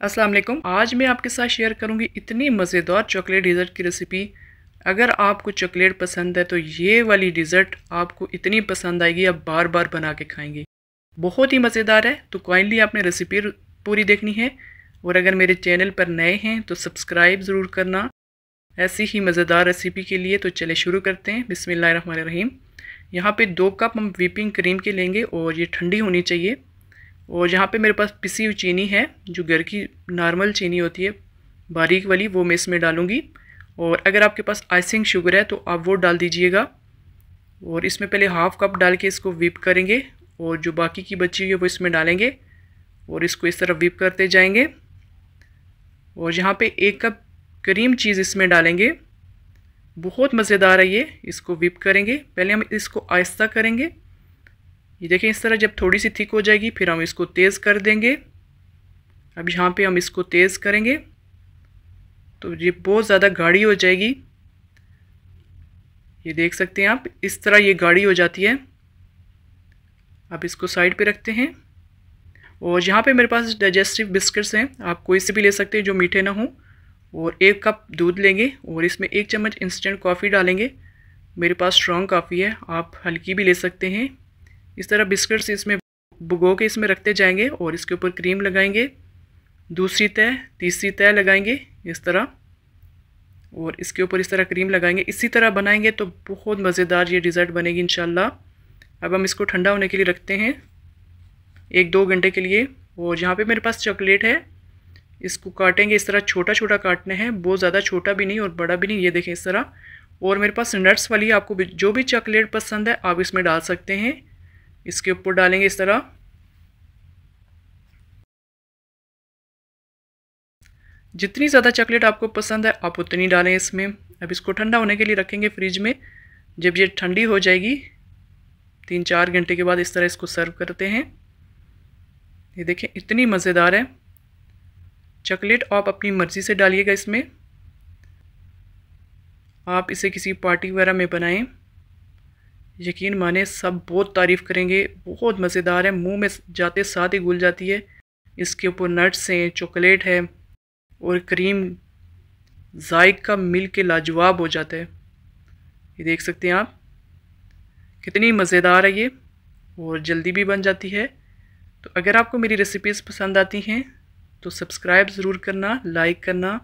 अस्सलाम वालेकुम। आज मैं आपके साथ शेयर करूंगी इतनी मज़ेदार चॉकलेट डिज़र्ट की रेसिपी। अगर आपको चॉकलेट पसंद है तो ये वाली डिज़र्ट आपको इतनी पसंद आएगी, आप बार बार बना के खाएंगे। बहुत ही मज़ेदार है, तो काइंडली आपने रेसिपी पूरी देखनी है। और अगर मेरे चैनल पर नए हैं तो सब्सक्राइब ज़रूर करना ऐसी ही मज़ेदार रेसिपी के लिए। तो चले शुरू करते हैं। बिस्मिल्लाहिर्रहमानिर्रहीम। यहाँ पे 2 कप हम व्हिपिंग क्रीम के लेंगे और ये ठंडी होनी चाहिए। और यहाँ पे मेरे पास पिसी हुई चीनी है, जो घर की नॉर्मल चीनी होती है बारीक वाली, वो मैं इसमें डालूँगी। और अगर आपके पास आइसिंग शुगर है तो आप वो डाल दीजिएगा। और इसमें पहले हाफ़ कप डाल के इसको व्हिप करेंगे और जो बाकी की बची हुई है वो इसमें डालेंगे और इसको इस तरह व्हिप करते जाएंगे। और यहाँ पे 1 कप क्रीम चीज़ इसमें डालेंगे। बहुत मज़ेदार है ये। इसको व्हिप करेंगे, पहले हम इसको आहिस्ता करेंगे। ये देखें, इस तरह जब थोड़ी सी थिक हो जाएगी फिर हम इसको तेज़ कर देंगे। अब यहाँ पे हम इसको तेज़ करेंगे तो ये बहुत ज़्यादा गाढ़ी हो जाएगी। ये देख सकते हैं आप, इस तरह ये गाढ़ी हो जाती है। अब इसको साइड पे रखते हैं। और यहाँ पे मेरे पास डाइजेस्टिव बिस्किट्स हैं, आप कोई से भी ले सकते हैं जो मीठे ना हों। और 1 कप दूध लेंगे और इसमें 1 चम्मच इंस्टेंट कॉफ़ी डालेंगे। मेरे पास स्ट्रॉन्ग कॉफ़ी है, आप हल्की भी ले सकते हैं। इस तरह बिस्किट्स इसमें भिगो के इसमें रखते जाएंगे और इसके ऊपर क्रीम लगाएंगे। दूसरी तह, तीसरी तह लगाएंगे इस तरह, और इसके ऊपर इस तरह क्रीम लगाएंगे। इसी तरह बनाएंगे तो बहुत मज़ेदार ये डिज़र्ट बनेगी इंशाल्लाह। अब हम इसको ठंडा होने के लिए रखते हैं 1-2 घंटे के लिए। और यहाँ पे मेरे पास चॉकलेट है, इसको काटेंगे इस तरह, छोटा छोटा काटना है, बहुत ज़्यादा छोटा भी नहीं और बड़ा भी नहीं। ये देखें इस तरह। और मेरे पास नट्स वाली, आपको जो भी चॉकलेट पसंद है आप इसमें डाल सकते हैं। इसके ऊपर डालेंगे इस तरह। जितनी ज़्यादा चॉकलेट आपको पसंद है आप उतनी डालें इसमें। अब इसको ठंडा होने के लिए रखेंगे फ्रिज में। जब ये ठंडी हो जाएगी 3-4 घंटे के बाद इस तरह इसको सर्व करते हैं। ये देखें इतनी मज़ेदार है। चॉकलेट आप अपनी मर्ज़ी से डालिएगा इसमें। आप इसे किसी पार्टी वगैरह में बनाएं, यकीन माने सब बहुत तारीफ़ करेंगे। बहुत मज़ेदार है, मुंह में जाते साथ ही घुल जाती है। इसके ऊपर नट्स हैं, चॉकलेट है और क्रीम, जायका मिल के लाजवाब हो जाता है। ये देख सकते हैं आप, कितनी मज़ेदार है ये और जल्दी भी बन जाती है। तो अगर आपको मेरी रेसिपीज़ पसंद आती हैं तो सब्सक्राइब ज़रूर करना, लाइक करना